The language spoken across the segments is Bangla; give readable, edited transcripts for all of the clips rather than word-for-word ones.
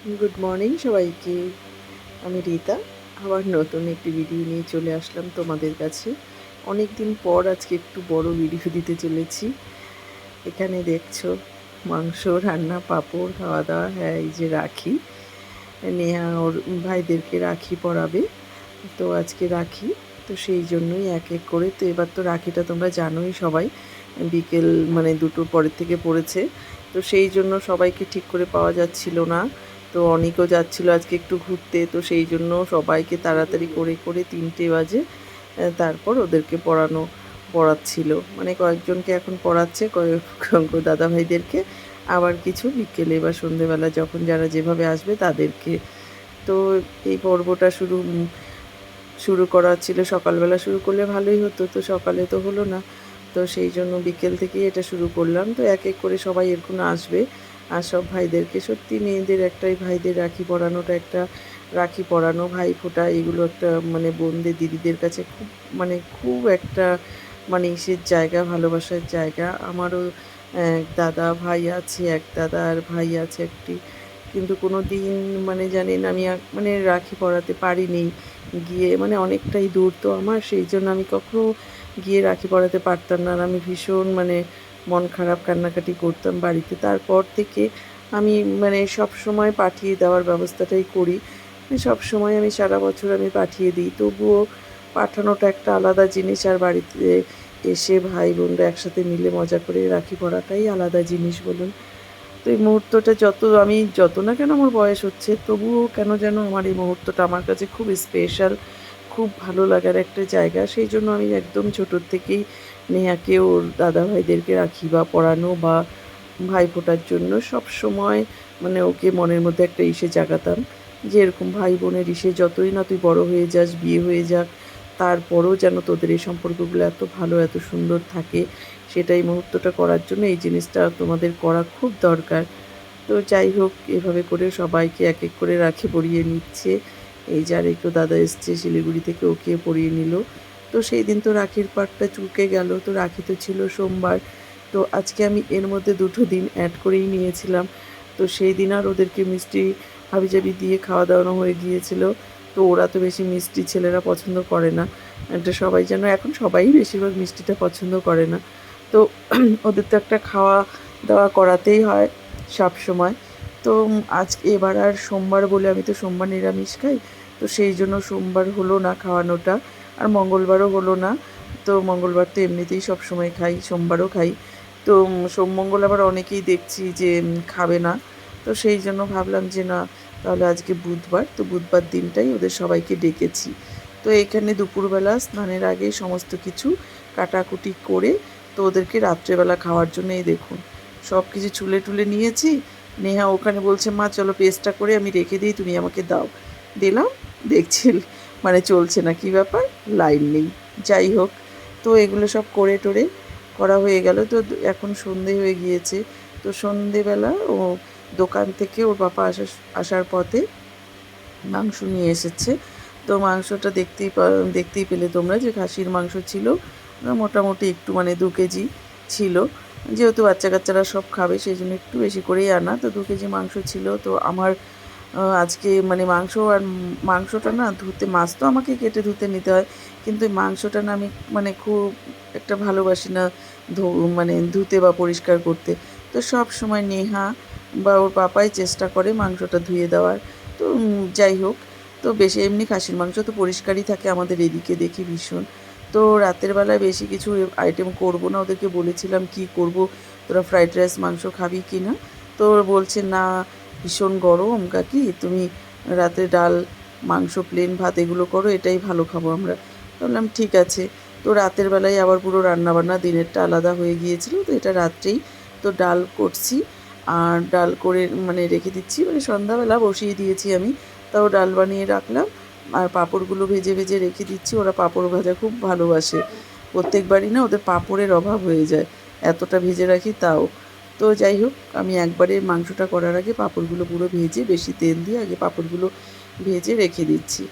গুড মর্নিং সবাইকে। আমি রীতা। আবার নতুন একটি ভিডিও নিয়ে চলে আসলাম তোমাদের কাছে। অনেক দিন পর আজকে একটু বড় ভিডিও দিতে চলেছি। এখানে দেখছো মাংস রান্না, পাঁপড়, খাওয়া দাওয়া। হ্যাঁ, এই যে রাখি, নেহা ওর ভাইদেরকে রাখি পরাবে। তো আজকে রাখি, তো সেই জন্যই এক এক করে। তো এবার তো রাখিটা তোমরা জানোই সবাই, বিকেল মানে দুটোর পরের থেকে পড়েছে। তো সেই জন্য সবাইকে ঠিক করে পাওয়া যাচ্ছিল না। তো অনেকেও যাচ্ছিল আজকে একটু ঘুরতে, তো সেই জন্য সবাইকে তাড়াতাড়ি করে করে 3টে বাজে তারপর ওদেরকে পড়াচ্ছিল। মানে কয়েকজনকে এখন পড়াচ্ছে, কয়েক দাদাভাইদেরকে, আবার কিছু বিকেলে বা সন্ধেবেলা যখন যারা যেভাবে আসবে তাদেরকে। তো এই পর্বটা শুরু করা ছিল সকালবেলা, শুরু করলে ভালোই হতো, তো সকালে তো হলো না। তো সেই জন্য বিকেল থেকেই এটা শুরু করলাম। তো এক এক করে সবাই এরকম আসবে, আর সব ভাইদেরকে, সত্যি মেয়েদের একটাই, ভাইদের রাখি পরানোটা একটা, রাখি পরানো, ভাই ফোঁটা, এগুলো একটা মানে বোনদের দিদিদের কাছে খুব মানে খুব একটা মানে ইসের জায়গা, ভালোবাসার জায়গা। আমারও এক দাদা ভাই আছে, এক দাদা আর ভাই আছে একটি, কিন্তু কোনো দিন মানে জানেন আমি মানে রাখি পরাতে পারিনি গিয়ে, মানে অনেকটাই দূর তো আমার, সেই জন্য আমি কখনো গিয়ে রাখি পরাতে পারতাম না। আর আমি ভীষণ মানে মন খারাপ, কান্নাকাটি করতাম বাড়িতে। তারপর থেকে আমি মানে সব সময় পাঠিয়ে দেওয়ার ব্যবস্থাটাই করি। সব সময় আমি সারা বছর আমি পাঠিয়ে দিই, তবুও পাঠানোটা একটা আলাদা জিনিস। আর বাড়িতে এসে ভাই বোনরা একসাথে মিলে মজা করে রাখি পরাটাই আলাদা জিনিস বলুন। তো এই মুহূর্তটা যত না কেন আমার বয়স হচ্ছে, তবুও কেন যেন আমার এই মুহূর্তটা আমার কাছে খুব স্পেশাল, খুব ভালো লাগার একটা জায়গা। সেই জন্য আমি একদম ছোটোর থেকেই নেহাকে ওর দাদাভাইদেরকে রাখি বা পরানো বা ভাইফোঁটার জন্য সব সময় মানে ওকে মনের মধ্যে একটা ইসে জাগাতাম, যে এরকম ভাই বোনের ইসে, যতই না তুই বড় হয়ে যাস, বিয়ে হয়ে যাক, তারপরও যেন তোদের এই সম্পর্কগুলো এত ভালো, এত সুন্দর থাকে। সেটাই মুহূর্তটা করার জন্য এই জিনিসটা তোমাদের করা খুব দরকার। তো যাই হোক, এভাবে করে সবাইকে এক এক করে রাখি পরিয়ে নিচ্ছে। এই যে আরেকটু দাদা এসছে শিলিগুড়ি থেকে, ওকে পরিয়ে নিল। তো সেই দিন তো রাখির পাটটা চুকে গেল। তো রাখি তো ছিল সোমবার, তো আজকে আমি এর মধ্যে 2টো দিন অ্যাড করেই নিয়েছিলাম। তো সেই দিন আর ওদেরকে মিষ্টি হাবিজাবি দিয়ে খাওয়া দাওয়ানো হয়ে গিয়েছিল। তো ওরা তো বেশি মিষ্টি ছেলেরা পছন্দ করে না। এটা সবাই যেন, এখন সবাই বেশিরভাগ মিষ্টিটা পছন্দ করে না। তো ওদের তো একটা খাওয়া দাওয়া করাতেই হয় সব সময়। তো এবার আর সোমবার বলে, আমি তো সোমবার নিরামিষ খাই, তো সেই জন্য সোমবার হলো না খাওয়ানোটা, আর মঙ্গলবারও হলো না। তো মঙ্গলবার তো এমনিতেই সব সময় খাই, সোমবারও খাই। তো সোম মঙ্গল আবার অনেকেই দেখছি যে খাবে না। তো সেই জন্য ভাবলাম যে না, তাহলে আজকে বুধবার, তো বুধবার দিনটাই ওদের সবাইকে ডেকেছি। তো এখানে দুপুরবেলা স্নানের আগে সমস্ত কিছু কাটাকুটি করে, তো ওদেরকে রাত্রেবেলা খাওয়ার জন্য এই দেখুন সব কিছু চুলে টুলে নিয়েছি। নেহা ওখানে বলছে, মা চলো পেস্টটা করে আমি রেখে দিই, তুমি আমাকে দাও। দিলাম, দেখছি মানে চলছে না, কী ব্যাপার, লাইন নেই। যাই হোক, তো এগুলো সব করে টোরে করা হয়ে গেল। তো এখন সন্ধে হয়ে গিয়েছে। তো সন্ধেবেলা ও দোকান থেকে ওর পাপা আসার পথে মাংস নিয়ে এসেছে। তো মাংসটা দেখতেই পেলে তোমরা, যে খাসির মাংস ছিল, মোটামুটি একটু মানে 2 কেজি ছিল। যেহেতু বাচ্চা কাচ্চারা সব খাবে, সেই জন্য একটু বেশি করেই আনা। তো 2 কেজি মাংস ছিল। তো আমার আজকে মানে মাংসটা না ধুতে, মাছ তো আমাকে কেটে ধুতে নিতে হয়, কিন্তু এই মাংসটা না আমি মানে খুব একটা ভালোবাসি না মানে ধুতে বা পরিষ্কার করতে। তো সব সময় নেহা বা ওর পাপাই চেষ্টা করে মাংসটা ধুয়ে দেওয়ার। তো যাই হোক, তো বেশি এমনি খাসির মাংস তো পরিষ্কারই থাকে আমাদের এদিকে দেখি ভীষণ। তো রাতের বেলায় বেশি কিছু আইটেম করব না, ওদেরকে বলেছিলাম কি করব, তোরা ফ্রাইড রাইস মাংস খাবি কি না। তো বলছে না, ভীষণ গরম কাকি, তুমি রাতে ডাল, মাংস, প্লেন ভাত এগুলো করো, এটাই ভালো খাবো আমরা। বললাম ঠিক আছে। তো রাতের বেলায় আবার পুরো রান্নাবান্না দিনেরটা আলাদা হয়ে গিয়েছিল, তো এটা রাত্রেই। তো ডাল করছি, আর ডাল করে মানে রেখে দিচ্ছি, মানে সন্ধ্যাবেলা বসিয়ে দিয়েছি আমি, তাও ডাল বানিয়ে রাখলাম। আর পাঁপড়গুলো ভেজে ভেজে রেখে দিচ্ছি, ওরা পাঁপড় ভাজা খুব ভালোবাসে। প্রত্যেকবারই না ওদের পাঁপড়ের অভাব হয়ে যায়, এতটা ভেজে রাখি তাও। তো যাই হোক, আমি একবারে মাংসটা করার আগে পাঁপড়গুলো পুরো ভেজে, বেশি তেল দিয়ে আগে পাঁপড়গুলো ভেজে রেখে দিচ্ছি,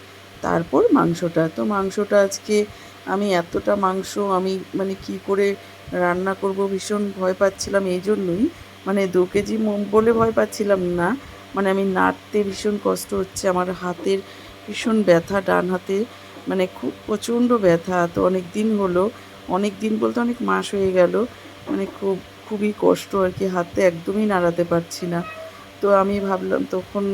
তারপর মাংসটা। তো মাংসটা আজকে আমি এতটা মাংস আমি মানে কি করে রান্না করব ভীষণ ভয় পাচ্ছিলাম। এই জন্যই মানে 2 কেজি বলে ভয় পাচ্ছিলাম না, মানে আমি নাড়তে ভীষণ কষ্ট হচ্ছে, আমার হাতের ভীষণ ব্যথা, ডান হাতে মানে খুব প্রচণ্ড ব্যথা। তো অনেক দিন হলো, অনেক দিন বলতে অনেক মাস হয়ে গেল, মানে খুবই কষ্ট আর কি, হাতে একদমই নাড়াতে পারছি না। তো আমি ভাবলাম তখন,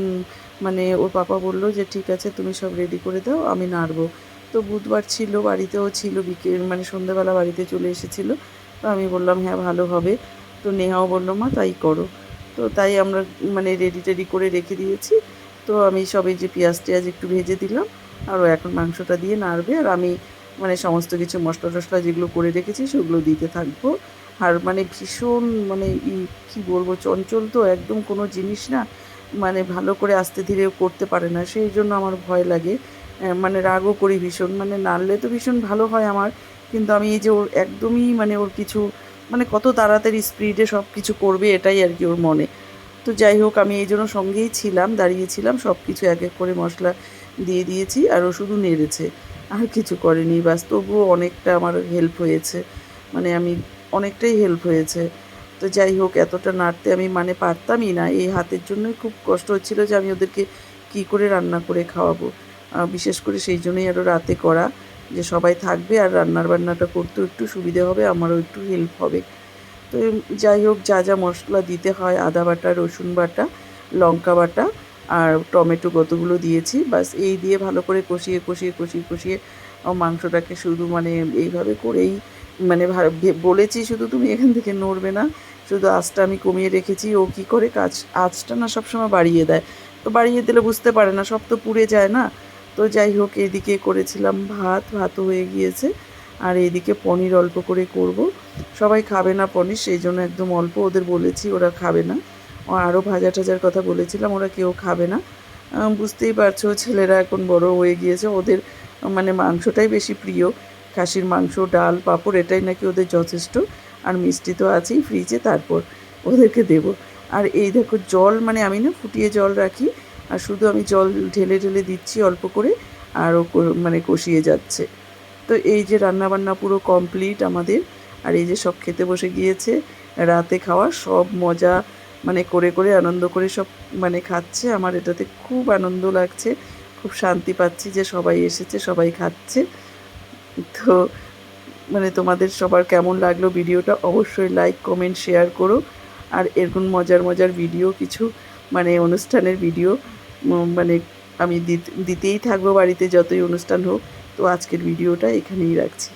মানে ওর পাপা বললো যে ঠিক আছে তুমি সব রেডি করে দাও, আমি নাড়বো। তো বুধবার ছিল, বাড়িতেও ছিল, বিকেল মানে সন্ধ্যেবেলা বাড়িতে চলে এসেছিলো। তো আমি বললাম হ্যাঁ ভালো হবে। তো নেহাও বললো মা তাই করো। তো তাই আমরা মানে রেডি টেডি করে রেখে দিয়েছি। তো আমি সব এই যে পেঁয়াজ টেয়াজ একটু ভেজে দিলাম, আর ও এখন মাংসটা দিয়ে নাড়বে, আর আমি মানে সমস্ত কিছু মশলা টশলা যেগুলো করে রেখেছি সেগুলো দিতে থাকবো। আর মানে ভীষণ মানে কী বলবো, চঞ্চল তো একদম, কোনো জিনিস না মানে ভালো করে আস্তে ধীরে করতে পারে না, সেই জন্য আমার ভয় লাগে। মানে রাগও করি ভীষণ, মানে নাড়লে তো ভীষণ ভালো হয় আমার, কিন্তু আমি এই যে ওর একদমই মানে ওর কিছু মানে কত তাড়াতাড়ি স্পিডে সব কিছু করবে এটাই আর কি ওর মনে। তো যাই হোক, আমি এই জন্য সঙ্গেই ছিলাম, দাঁড়িয়েছিলাম, সব কিছু এক এক করে মশলা দিয়ে দিয়েছি, আর ও শুধু নেড়েছে, আর কিছু করেনি। বাস তবুও অনেকটা আমার হেল্প হয়েছে, মানে আমি অনেকটাই হেল্প হয়েছে। তো যাই হোক, এতটা নাড়তে আমি মানে পারতামই না, এই হাতের জন্যই খুব কষ্ট হচ্ছিলো যে আমি ওদেরকে কী করে রান্না করে খাওয়াবো। বিশেষ করে সেই জন্যই আরও রাতে করা, যে সবাই থাকবে আর রান্নার বান্নাটা করতেও একটু সুবিধে হবে, আমারও একটু হেল্প হবে। তো যাই হোক, যা যা মশলা দিতে হয়, আদা বাটা, রসুন বাটা, লঙ্কা বাটা আর টমেটো কতগুলো দিয়েছি, বাস এই দিয়ে ভালো করে কষিয়ে কষিয়ে কষিয়ে কষিয়ে মাংসটাকে শুধু মানে এইভাবে করেই মানে বলেছি শুধু তুমি এখান থেকে নড়বে না, শুধু আঁচটা আমি কমিয়ে রেখেছি। ও কী করে আঁচটা না সবসময় বাড়িয়ে দেয়, তো বাড়িয়ে দিলে বুঝতে পারে না, সব তো পুড়ে যায় না। তো যাই হোক, এইদিকে করেছিলাম ভাতও হয়ে গিয়েছে, আর এইদিকে পনির অল্প করে করব। সবাই খাবে না পনির, সেই জন্য একদম অল্প, ওদের বলেছি ওরা খাবে না। আরও ভাজা টাজার কথা বলেছিলাম, ওরা কেউ খাবে না। বুঝতেই পারছো, ছেলেরা এখন বড় হয়ে গিয়েছে, ওদের মানে মাংসটাই বেশি প্রিয়। খাসির মাংস, ডাল, পাঁপড় এটাই নাকি ওদের যথেষ্ট, আর মিষ্টি তো আছেই ফ্রিজে, তারপর ওদেরকে দেবো। আর এই দেখো জল, মানে আমি না ফুটিয়ে জল রাখি, আর শুধু আমি জল ঢেলে ঢেলে দিচ্ছি অল্প করে, আর ও মানে কষিয়ে যাচ্ছে। তো এই যে রান্নাবান্না পুরো কমপ্লিট আমাদের, আর এই যে সব খেতে বসে গিয়েছে, রাতে খাওয়া সব মজা মানে করে করে আনন্দ করে সব মানে খাচ্ছে। আমার এটাতে খুব আনন্দ লাগছে, খুব শান্তি পাচ্ছি যে সবাই এসেছে, সবাই খাচ্ছে। তো মানে তোমাদের সবার কেমন লাগলো ভিডিওটা অবশ্যই লাইক কমেন্ট শেয়ার করো। আর এরকম মজার মজার ভিডিও কিছু মানে অনুষ্ঠানের ভিডিও মানে আমি দিতেই থাকবো বাড়িতে যতই অনুষ্ঠান হোক। তো আজকের ভিডিওটা এখানেই রাখছি।